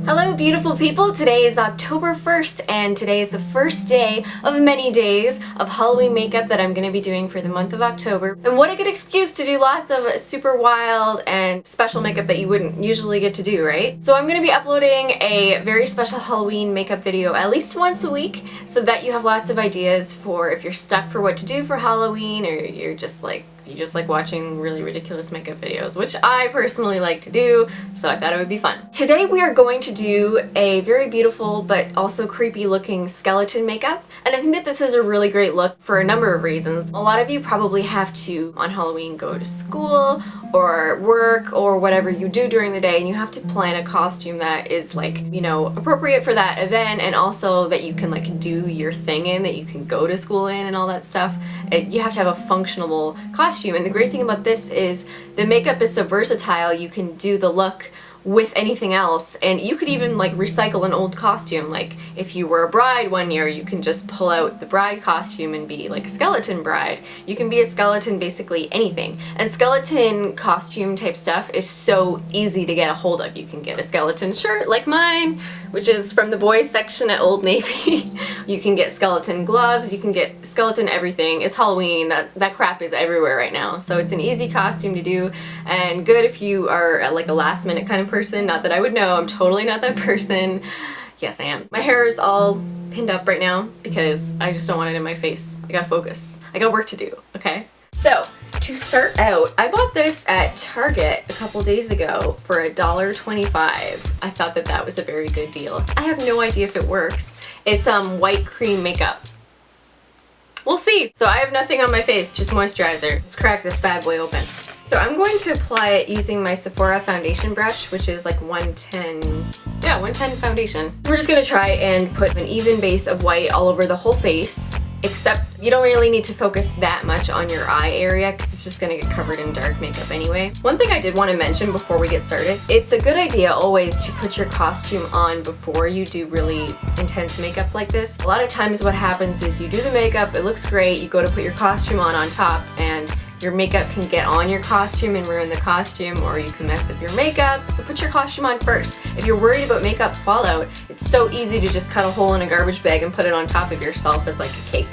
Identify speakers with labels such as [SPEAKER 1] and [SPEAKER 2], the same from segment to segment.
[SPEAKER 1] Hello beautiful people! Today is October 1st and today is the first day of many days of Halloween makeup that I'm going to be doing for the month of October. And what a good excuse to do lots of super wild and special makeup that you wouldn't usually get to do, right? So I'm going to be uploading a very special Halloween makeup video at least once a week so that you have lots of ideas for if you're stuck for what to do for Halloween or you just like watching really ridiculous makeup videos, which I personally like to do, so I thought it would be fun. Today we are going to do a very beautiful but also creepy looking skeleton makeup, and I think that this is a really great look for a number of reasons. A lot of you probably have to, on Halloween, go to school or work or whatever you do during the day, and you have to plan a costume that is like, you know, appropriate for that event and also that you can like do your thing in, that you can go to school in and all that stuff. You have to have a functional costume. And the great thing about this is the makeup is so versatile. You can do the look with anything else, and you could even like recycle an old costume. Like if you were a bride one year, you can just pull out the bride costume and be like a skeleton bride. You can be a skeleton basically anything. And skeleton costume type stuff is so easy to get a hold of. You can get a skeleton shirt like mine, which is from the boys section at Old Navy. You can get skeleton gloves, you can get skeleton everything. It's Halloween, that crap is everywhere right now. So it's an easy costume to do and good if you are like a last minute kind of person. Not that I would know, I'm totally not that person. Yes, I am. My hair is all pinned up right now because I just don't want it in my face. I gotta focus. I got work to do, okay? So, to start out, I bought this at Target a couple days ago for $1.25. I thought that that was a very good deal. I have no idea if it works. It's white cream makeup. We'll see. So I have nothing on my face, just moisturizer. Let's crack this bad boy open. So I'm going to apply it using my Sephora foundation brush, which is like 110 foundation. We're just gonna try and put an even base of white all over the whole face, except you don't really need to focus that much on your eye area because it's just gonna get covered in dark makeup anyway. One thing I did want to mention before we get started, it's a good idea always to put your costume on before you do really intense makeup like this. A lot of times what happens is you do the makeup, it looks great, you go to put your costume on top, and your makeup can get on your costume and ruin the costume, or you can mess up your makeup. So put your costume on first. If you're worried about makeup fallout, it's so easy to just cut a hole in a garbage bag and put it on top of yourself as like a cape.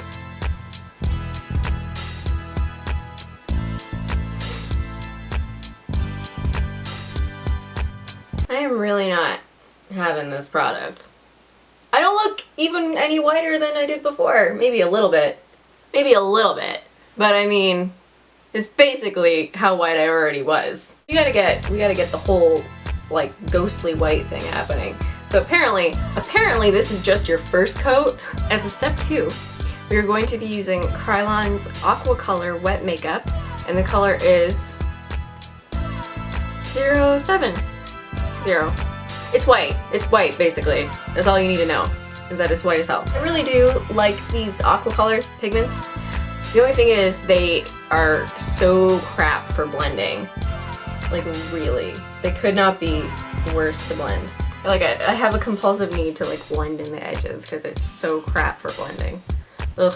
[SPEAKER 1] I am really not having this product. I don't look even any whiter than I did before. Maybe a little bit. Maybe a little bit. But I mean, it's basically how white I already was. We gotta get the whole like ghostly white thing happening. So apparently this is just your first coat. As a step 2, we are going to be using Krylon's Aqua Color Wet Makeup, and the color is 070. It's white basically. That's all you need to know, is that it's white as hell. I really do like these aqua color pigments. The only thing is they are so crap for blending. Like really. They could not be worse to blend. Like I have a compulsive need to like blend in the edges because it's so crap for blending. Ugh.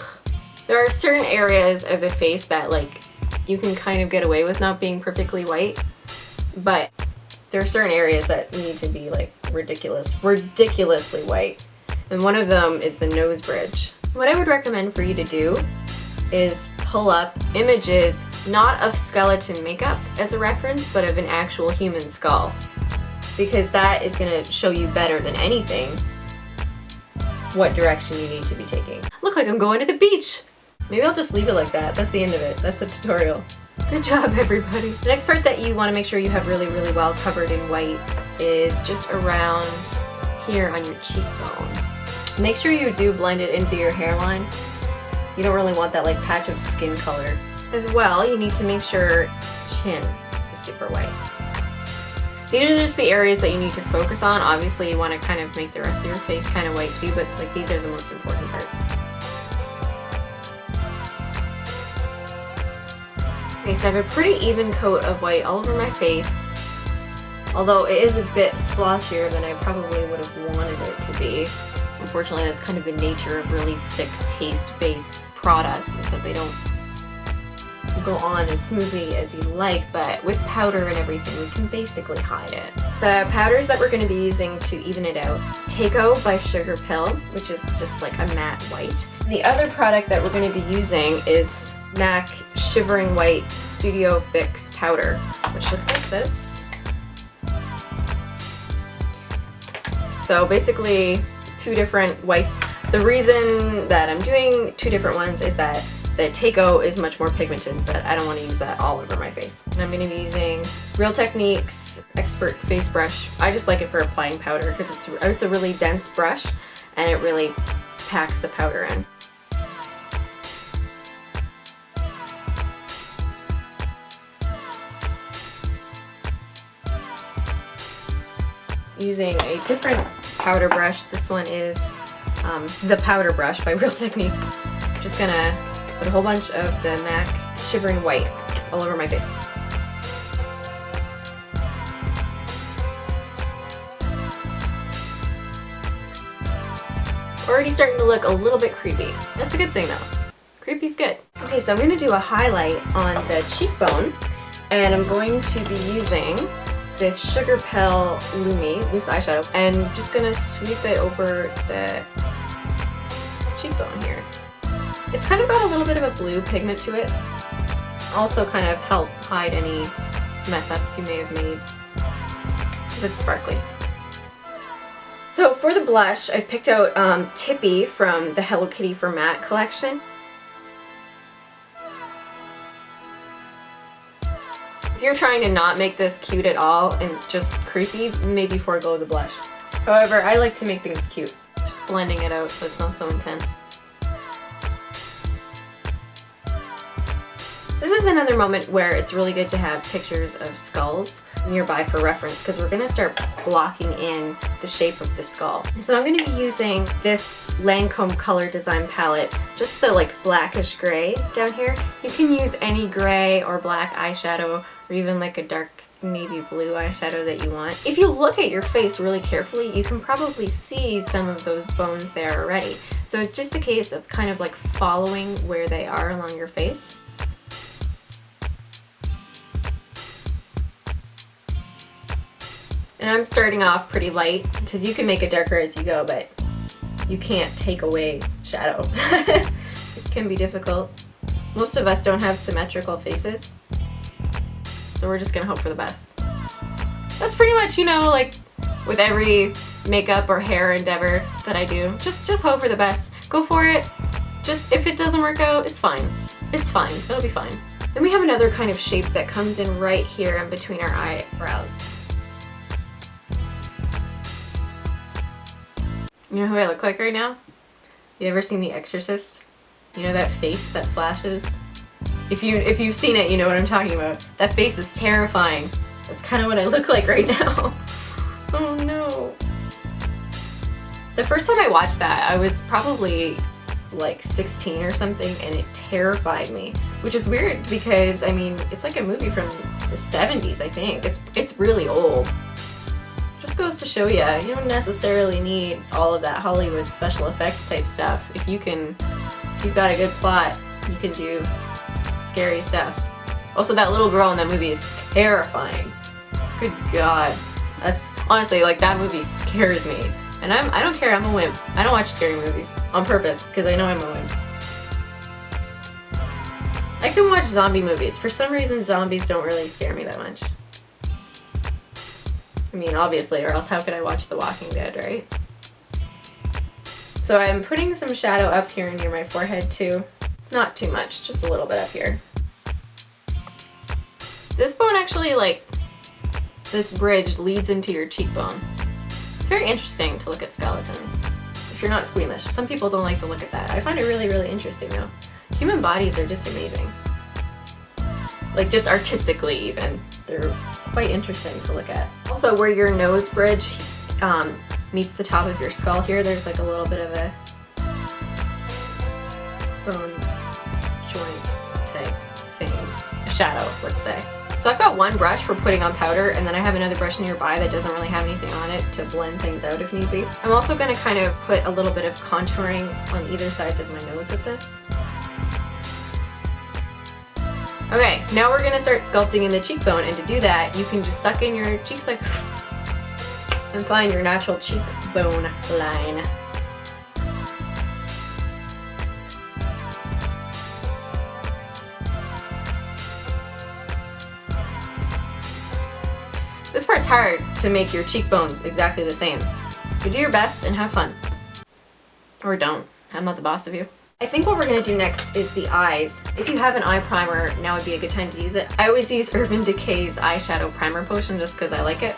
[SPEAKER 1] There are certain areas of the face that like you can kind of get away with not being perfectly white, but there are certain areas that need to be like ridiculously white. And one of them is the nose bridge. What I would recommend for you to do is pull up images not of skeleton makeup as a reference, but of an actual human skull, because that is going to show you better than anything what direction you need to be taking. Look like I'm going to the beach! Maybe I'll just leave it like that. That's the end of it. That's the tutorial. Good job, everybody. The next part that you want to make sure you have really well covered in white is just around here on your cheekbone. Make sure you do blend it into your hairline. You don't really want that like patch of skin color. As well, you need to make sure chin is super white. These are just the areas that you need to focus on. Obviously, you want to kind of make the rest of your face kind of white too, but like these are the most important parts. Okay, so I have a pretty even coat of white all over my face. Although it is a bit splotchier than I probably would have wanted it to be. Unfortunately, that's kind of the nature of really thick paste-based products, is that they don't go on as smoothly as you like, but with powder and everything, we can basically hide it. The powders that we're going to be using to even it out: Takeo by Sugar Pill, which is just like a matte white. The other product that we're going to be using is MAC Shivering White Studio Fix Powder, which looks like this. So basically 2 different whites. The reason that I'm doing 2 different ones is that the Takeo is much more pigmented, but I don't want to use that all over my face. And I'm going to be using Real Techniques Expert Face Brush. I just like it for applying powder because it's a really dense brush and it really packs the powder in. Using a different powder brush. This one is the Powder Brush by Real Techniques. I'm just gonna put a whole bunch of the MAC Shivering White all over my face. Already starting to look a little bit creepy. That's a good thing though. Creepy's good. Okay, so I'm gonna do a highlight on the cheekbone, and I'm going to be using this Sugar Pill loose eyeshadow, and just gonna sweep it over the cheekbone here. It's kind of got a little bit of a blue pigment to it. Also kind of help hide any mess ups you may have made. It's sparkly. So for the blush, I've picked out Tippy from the Hello Kitty for Matte collection. If you're trying to not make this cute at all and just creepy, maybe forego the blush. However, I like to make things cute. Just blending it out so it's not so intense. This is another moment where it's really good to have pictures of skulls nearby for reference, because we're going to start blocking in the shape of the skull. So I'm going to be using this Lancome color design palette, just the like blackish gray down here. You can use any gray or black eyeshadow, or even like a dark navy blue eyeshadow that you want. If you look at your face really carefully, you can probably see some of those bones there already. So it's just a case of kind of like following where they are along your face. And I'm starting off pretty light because you can make it darker as you go, but you can't take away shadow. It can be difficult. Most of us don't have symmetrical faces, so we're just gonna hope for the best. That's pretty much, you know, like with every makeup or hair endeavor that I do, just hope for the best. Go for it. Just if it doesn't work out, it's fine. It's fine. It'll be fine. Then we have another kind of shape that comes in right here in between our eyebrows. You know who I look like right now? You ever seen The Exorcist? You know that face that flashes? If you've seen it, you know what I'm talking about. That face is terrifying. That's kind of what I look like right now. Oh no. The first time I watched that, I was probably like 16 or something, and it terrified me. Which is weird because, I mean, it's like a movie from the 70s, I think. It's really old. Just goes to show you, you don't necessarily need all of that Hollywood special effects type stuff. If you've got a good plot, you can do scary stuff. Also, that little girl in that movie is terrifying. Good God. That's honestly, like, that movie scares me. And I don't care, I'm a wimp. I don't watch scary movies on purpose because I know I'm a wimp. I can watch zombie movies. For some reason, zombies don't really scare me that much. I mean, obviously, or else how could I watch The Walking Dead, right? So I'm putting some shadow up here near my forehead too. Not too much, just a little bit up here. This bone actually, like, this bridge leads into your cheekbone. It's very interesting to look at skeletons, if you're not squeamish. Some people don't like to look at that. I find it really, really interesting though. Human bodies are just amazing. Like, just artistically even. They're quite interesting to look at. Also, where your nose bridge meets the top of your skull here, there's like a little bit of a bone joint type thing. A shadow, let's say. So I've got one brush for putting on powder, and then I have another brush nearby that doesn't really have anything on it to blend things out if need be. I'm also going to kind of put a little bit of contouring on either sides of my nose with this. Okay, now we're gonna start sculpting in the cheekbone, and to do that, you can just suck in your cheeks like and find your natural cheekbone line. This part's hard to make your cheekbones exactly the same. But do your best and have fun. Or don't. I'm not the boss of you. I think what we're gonna do next is the eyes. If you have an eye primer, now would be a good time to use it. I always use Urban Decay's eyeshadow primer potion just because I like it.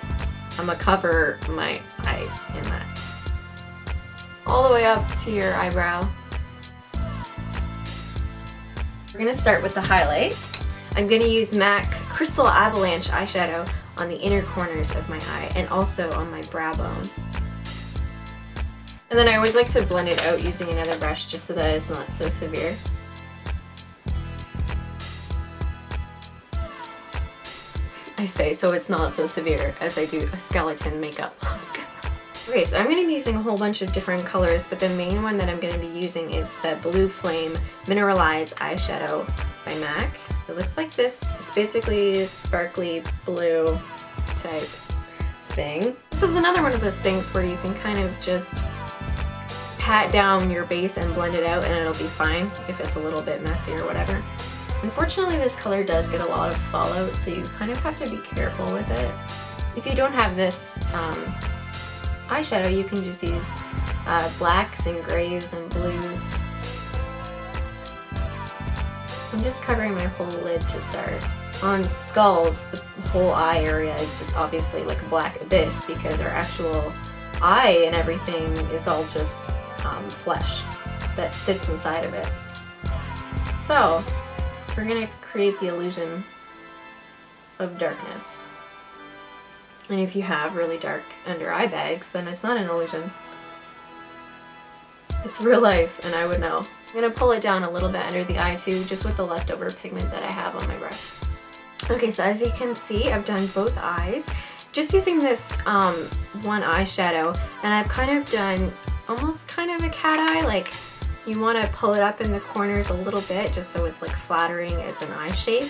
[SPEAKER 1] I'm gonna cover my eyes in that. All the way up to your eyebrow. We're gonna start with the highlight. I'm gonna use MAC Crystal Avalanche eyeshadow on the inner corners of my eye and also on my brow bone. And then I always like to blend it out using another brush just so that it's not so severe. I say so it's not so severe as I do a skeleton makeup look. Okay, so I'm going to be using a whole bunch of different colors, but the main one that I'm going to be using is the Blue Flame Mineralized Eyeshadow by MAC. It looks like this. It's basically a sparkly blue type thing. This is another one of those things where you can kind of just pat down your base and blend it out and it'll be fine if it's a little bit messy or whatever. Unfortunately, this color does get a lot of fallout, so you kind of have to be careful with it. If you don't have this eyeshadow, you can just use blacks and grays and blues. I'm just covering my whole lid to start. On skulls, the whole eye area is just obviously like a black abyss because our actual eye and everything is all just flesh that sits inside of it. So we're gonna create the illusion of darkness. And if you have really dark under eye bags, then it's not an illusion. It's real life, and I would know. I'm gonna pull it down a little bit under the eye too, just with the leftover pigment that I have on my brush. Okay, so as you can see, I've done both eyes. Just using this one eyeshadow, and I've kind of done almost kind of a cat eye, like you want to pull it up in the corners a little bit just so it's like flattering as an eye shape,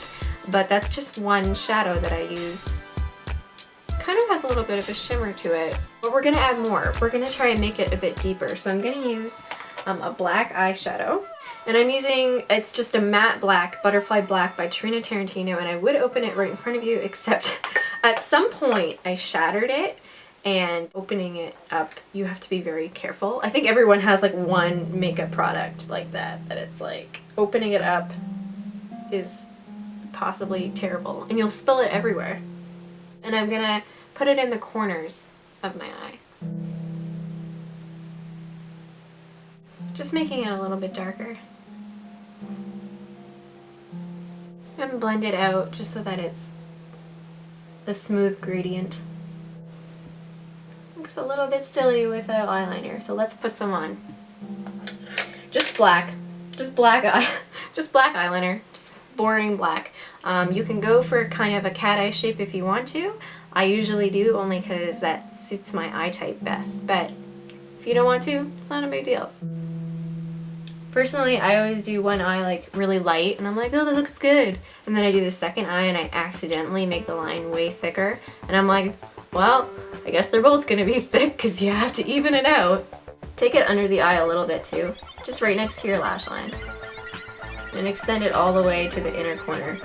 [SPEAKER 1] but that's just one shadow that I use. Kind of has a little bit of a shimmer to it, but we're going to add more. We're going to try and make it a bit deeper, so I'm going to use a black eyeshadow, and I'm using, it's just a matte black, Butterfly Black by Tarina Tarantino, and I would open it right in front of you, except at some point I shattered it, and opening it up, you have to be very careful. I think everyone has like one makeup product like that it's like opening it up is possibly terrible, and you'll spill it everywhere. And I'm gonna put it in the corners of my eye. Just making it a little bit darker. And blend it out just so that it's the smooth gradient. Looks a little bit silly with an eyeliner, so let's put some on. Just black eyeliner, just boring black. You can go for kind of a cat eye shape if you want to. I usually do, only because that suits my eye type best, but if you don't want to, it's not a big deal. Personally, I always do one eye like really light, and I'm like, oh, that looks good. And then I do the second eye and I accidentally make the line way thicker, and I'm like, well, I guess they're both gonna be thick because you have to even it out. Take it under the eye a little bit too, just right next to your lash line. And extend it all the way to the inner corner.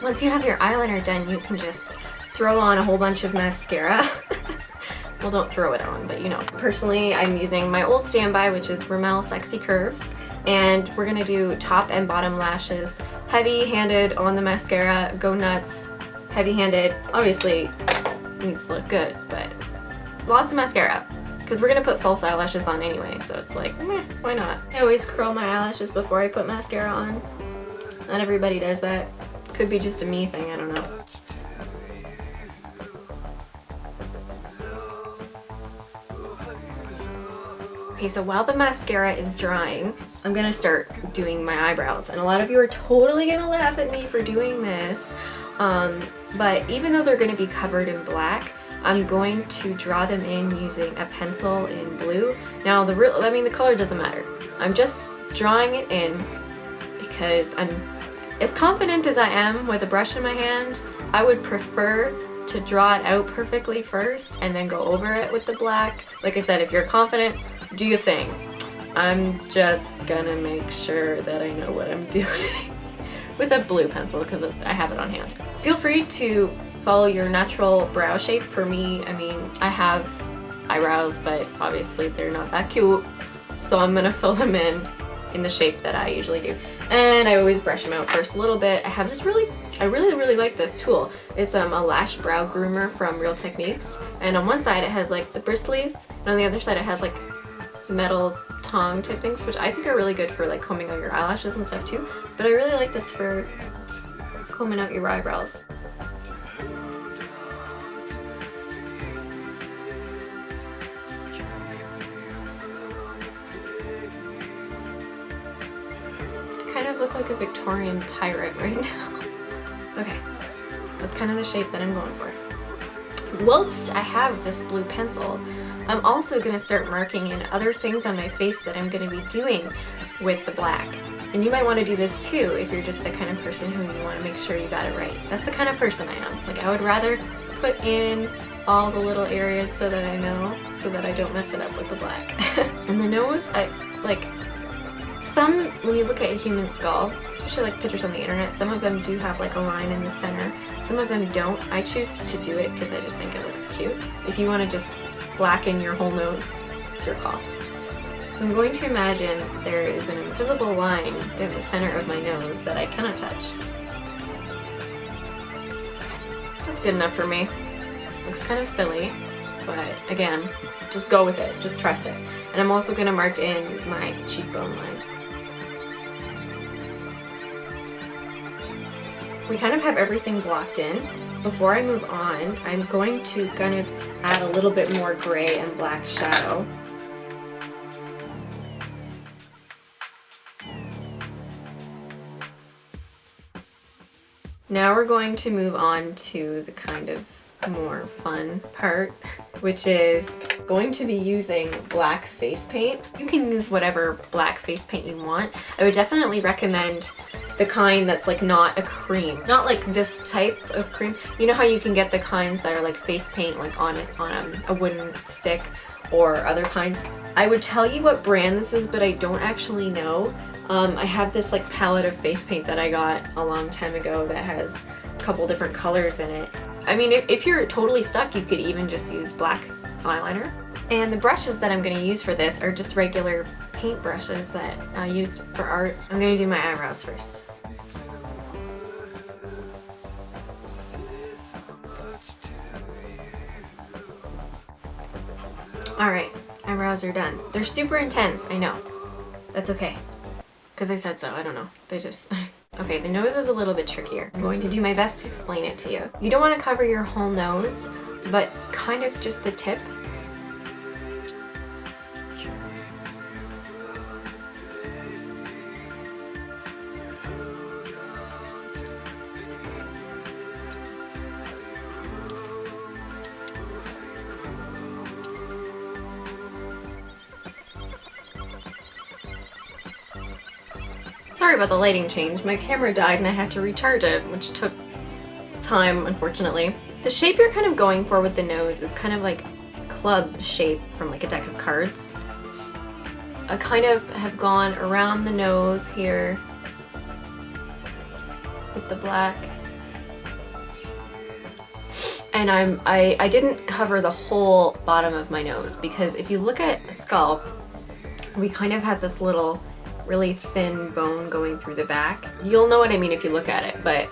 [SPEAKER 1] Once you have your eyeliner done, you can just throw on a whole bunch of mascara. Well, don't throw it on, but you know. Personally, I'm using my old standby, which is Rimmel Sexy Curves, and we're gonna do top and bottom lashes. Heavy-handed on the mascara, go nuts, heavy-handed. Obviously, it needs to look good, but lots of mascara, because we're gonna put false eyelashes on anyway, so it's like, meh, why not? I always curl my eyelashes before I put mascara on. Not everybody does that. Could be just a me thing, I don't know. Okay, so while the mascara is drying, I'm gonna start doing my eyebrows. And a lot of you are totally gonna laugh at me for doing this, but even though they're gonna be covered in black, I'm going to draw them in using a pencil in blue. Now, the color doesn't matter. I'm just drawing it in because I'm As confident as I am with a brush in my hand, I would prefer to draw it out perfectly first and then go over it with the black. Like I said, if you're confident, do your thing. I'm just gonna make sure that I know what I'm doing with a blue pencil because I have it on hand. Feel free to follow your natural brow shape. For me, I mean, I have eyebrows, but obviously they're not that cute. So I'm gonna fill them in the shape that I usually do. And I always brush them out first a little bit. I really like this tool. It's a lash brow groomer from Real Techniques. And on one side it has like the bristlies, and on the other side it has like metal tong type things, which I think are really good for like combing out your eyelashes and stuff too. But I really like this for combing out your eyebrows. I kind of look like a Victorian pirate right now. Okay, that's kind of the shape that I'm going for. Whilst I have this blue pencil, I'm also going to start marking in other things on my face that I'm going to be doing with the black. And you might want to do this too if you're just the kind of person who you want to make sure you got it right. That's the kind of person I am. Like, I would rather put in all the little areas so that I know, so that I don't mess it up with the black. And the nose, when you look at a human skull, especially like pictures on the internet, some of them do have like a line in the center. Some of them don't. I choose to do it because I just think it looks cute. If you want to just blacken your whole nose, it's your call. So I'm going to imagine there is an invisible line down the center of my nose that I cannot touch. That's good enough for me. Looks kind of silly, but again, just go with it. Just trust it. And I'm also going to mark in my cheekbone line. We kind of have everything blocked in. Before I move on, I'm going to kind of add a little bit more gray and black shadow. Now we're going to move on to the kind of more fun part, which is going to be using black face paint. You can use whatever black face paint you want. I would definitely recommend the kind that's like not a cream, not like this type of cream. You know how you can get the kinds that are like face paint like on a wooden stick or other kinds. I would tell you what brand this is, but I don't actually know. I have this like palette of face paint that I got a long time ago that has a couple different colors in it. I mean, if you're totally stuck, you could even just use black eyeliner. And the brushes that I'm going to use for this are just regular paint brushes that I use for art. I'm going to do my eyebrows first. Alright, eyebrows are done. They're super intense, I know. That's okay. Because I said so, I don't know. They just... Okay, the nose is a little bit trickier. I'm going to do my best to explain it to you. You don't want to cover your whole nose, but kind of just the tip. Sorry about the lighting change. My camera died and I had to recharge it, which took time, unfortunately. The shape you're kind of going for with the nose is kind of like club shape from like a deck of cards. I kind of have gone around the nose here with the black. And I didn't cover the whole bottom of my nose because if you look at a skull, we kind of have this little really thin bone going through the back. You'll know what I mean if you look at it, but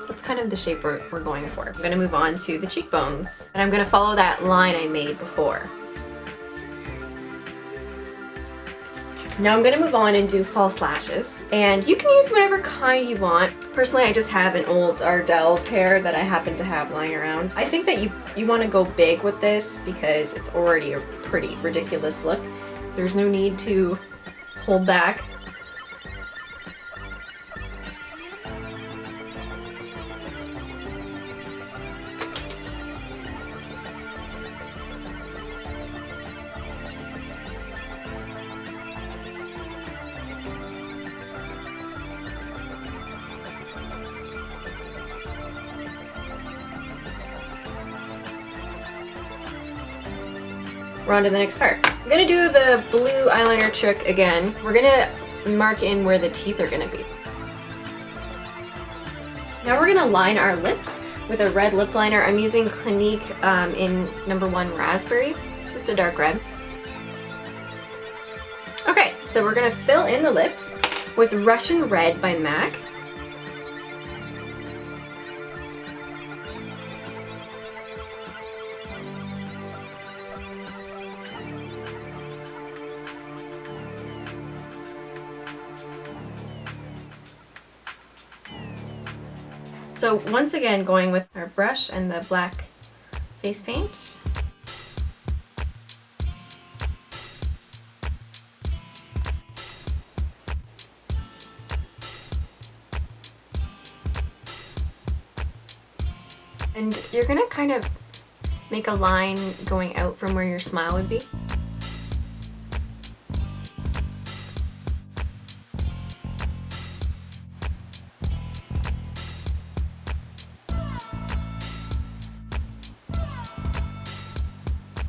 [SPEAKER 1] that's kind of the shape we're going for. I'm gonna move on to the cheekbones, and I'm gonna follow that line I made before. Now I'm gonna move on and do false lashes, and you can use whatever kind you want. Personally, I just have an old Ardell pair that I happen to have lying around. I think that you wanna go big with this because it's already a pretty ridiculous look. There's no need to hold back. we're on to the next part. I'm gonna do the blue eyeliner trick again. We're gonna mark in where the teeth are gonna be. Now we're gonna line our lips with a red lip liner. I'm using Clinique in number 1 Raspberry. It's just a dark red. Okay, so we're gonna fill in the lips with Russian Red by MAC. So once again, going with our brush and the black face paint. And you're gonna kind of make a line going out from where your smile would be.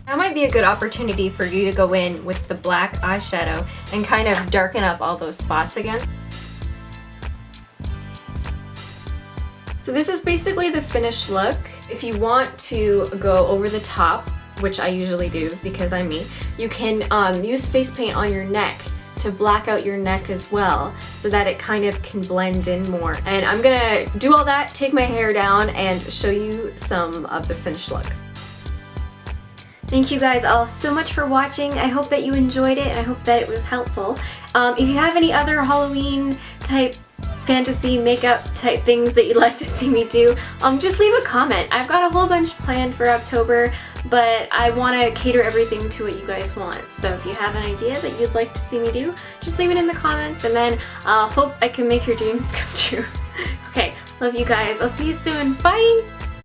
[SPEAKER 1] Now might be a good opportunity for you to go in with the black eyeshadow and kind of darken up all those spots again. So this is basically the finished look. If you want to go over the top, which I usually do because I'm me, you can use face paint on your neck to black out your neck as well so that it kind of can blend in more. And I'm gonna do all that, take my hair down, and show you some of the finished look. Thank you guys all so much for watching. I hope that you enjoyed it and I hope that it was helpful. If you have any other Halloween type fantasy makeup type things that you'd like to see me do, just leave a comment. I've got a whole bunch planned for October, but I want to cater everything to what you guys want. So if you have an idea that you'd like to see me do, just leave it in the comments, and then hope I can make your dreams come true. Okay, love you guys. I'll see you soon. Bye!